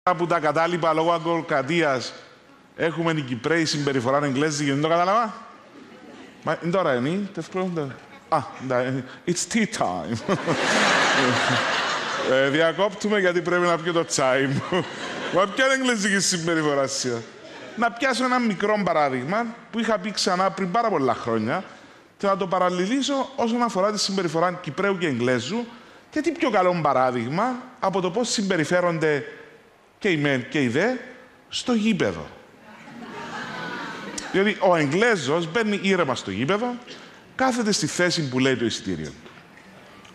που τα κατάλοιπα λόγω αγκολοκρατίας έχουμε οι Κυπραίοι συμπεριφορά εγγλέζικη, δεν το κατάλαβα. Μα είναι τώρα, είναι, it's tea time. Διακόπτουμε γιατί πρέπει να πιω το τσάι μου. Μα ποια είναι εγγλέζικη συμπεριφορά σήμερα. Να πιάσω ένα μικρό παράδειγμα που είχα πει ξανά πριν πάρα πολλά χρόνια και να το παραλληλήσω όσον αφορά τη συμπεριφορά Κυπραίου και Εγγλέζου και τι πιο καλό παράδειγμα από το πώς συμπεριφέρονται και οι μεν και οι δε στο γήπεδο. Διότι ο Εγγλέζος μπαίνει ήρεμα στο γήπεδο, κάθεται στη θέση που λέει το εισιτήριο του.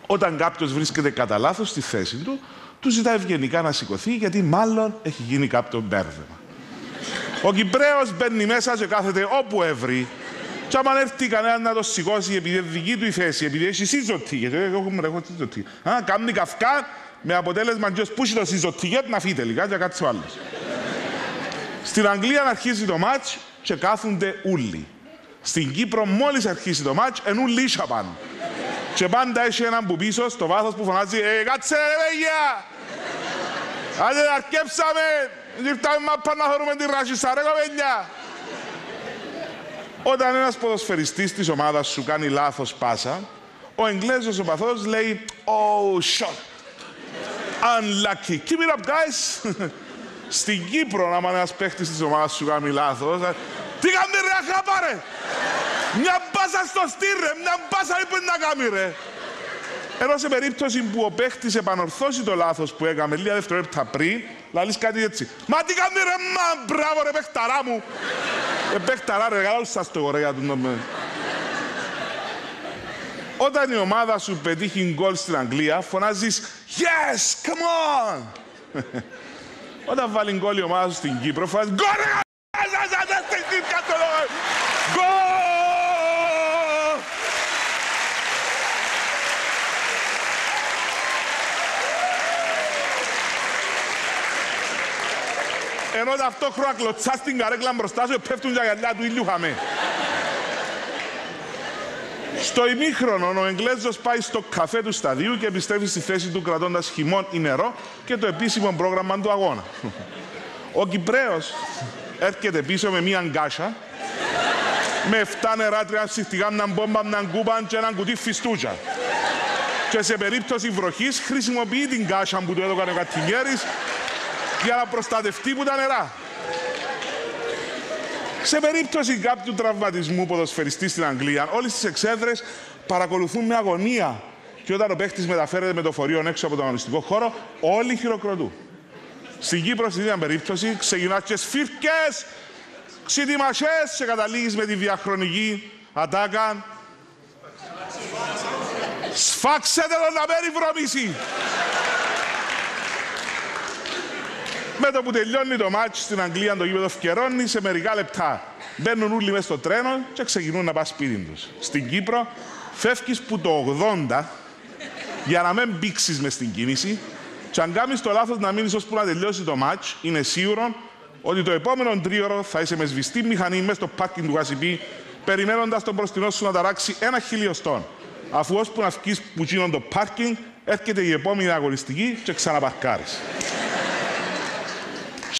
Όταν κάποιος βρίσκεται κατά λάθος στη θέση του, του ζητάει ευγενικά να σηκωθεί γιατί μάλλον έχει γίνει κάποιο μπέρδεμα. Ο Κυπραίος μπαίνει μέσα και κάθεται όπου έβρει. Και άμα έρθει κανένας να το σηκώσει επειδή είναι δική του η θέση, επειδή έχει σύζωτη, γιατί έχω σύζωτη. Κάνει καυκά με αποτέλεσμα και που έχει το σύζωτη να φύγει τελικά και κάτσε ο άλλος. Στην Αγγλία αρχίζει το μάτς και κάθονται ούλοι. Στην Κύπρο μόλις αρχίσει το μάτς εν ούλοι πάνω. Και πάντα έχει έναν που πίσω στο βάθος που φωνάζει «Κάτσε ρε παιδιά! Άντε αρκέψαμε! Ήρθαμε μάπα να θεωρούμε τη ράσισσα ρε κοπέλια!» Όταν ένας ποδοσφαιριστής της ομάδας σου κάνει λάθος πάσα, ο Εγγλέζος οπαθός λέει «Oh, shot! Unlucky! Keep it up, guys!» Στην Κύπρο, άμα ένας παίχτης της ομάδας σου κάνει λάθος, «Τι κάνει ρε αχάπα ρε! Μια πάσα στο στήρ ρε! Μια πάσα είπε να κάνει ρε!» Ενώ σε περίπτωση που ο παίχτης επανορθώσει το λάθος που έκαμε λίγα δευτερόλεπτα πριν, λαλείς κάτι έτσι. «Μα τι κάνει ρε μα, μπράβο ρε παίχταρά μου!» Παίχταρά ρε, καλά σας το ωραία του νόμου. Όταν η ομάδα σου πετύχει γκολ στην Αγγλία, φωνάζεις «Yes, come on!» Όταν βάλει γκολ η ομάδα σου στην Κύπρο, φωνάζεις «Γκολ ρε, γκολ!» Ενώ ταυτόχρονα κλωτσάς την καρέκλα μπροστά σου πέφτουν τα γυαλιά του ήλιου χαμέ. Στο ημίχρονο, ο Εγγλέζος πάει στο καφέ του σταδίου και επιστρέφει στη θέση του κρατώντας χυμόν ή νερό και το επίσημο πρόγραμμα του αγώνα. Ο Κυπραίος έρχεται πίσω με μία γκάσα, με 7 νερά, 3 ψυχτικά, μια μπόμπα, μια κούπα και έναν κουτί φιστούτσα. Και σε περίπτωση βροχής χρησιμοποιεί την γκάσα που του έδωκαν ο Κατσιγέρης για να προστατευτεί από τα νερά. Σε περίπτωση κάποιου τραυματισμού ποδοσφαιριστή στην Αγγλία, όλες τις εξέδρες παρακολουθούν με αγωνία και όταν ο παίχτης μεταφέρεται με το φορείο έξω από τον αγωνιστικό χώρο, όλοι χειροκροτούν. Στην Κύπρο, στην ίδια περίπτωση, ξεκινάς και σφύρκες, ξετοιμασές και καταλήγεις με τη διαχρονική ατάκα. Σφάξετε τον να περιβρωμίσει! Με το που τελειώνει το μάτσο στην Αγγλία, το γήπεδο φκερώνει σε μερικά λεπτά. Μπαίνουν όλοι μέσα στο τρένο και ξεκινούν να πας σπίτι τους. Στην Κύπρο φεύγεις που το 80 για να μην μπήξεις μες στην κίνηση και αν κάνεις το λάθος να μείνεις ώσπου να τελειώσει το μάτσο, είναι σίγουρο ότι το επόμενο τρίωρο θα είσαι με σβηστή μηχανή μέσα στο πάρκινγκ του Γασιπί, περιμένοντας τον μπροστινό σου να ταράξει 1 χιλιοστόν. Αφού ώσπου να βγεις που γίνον το πάρκινγκ, έρχεται η επόμενη αγωνιστική και ξαναπαρκάρεις.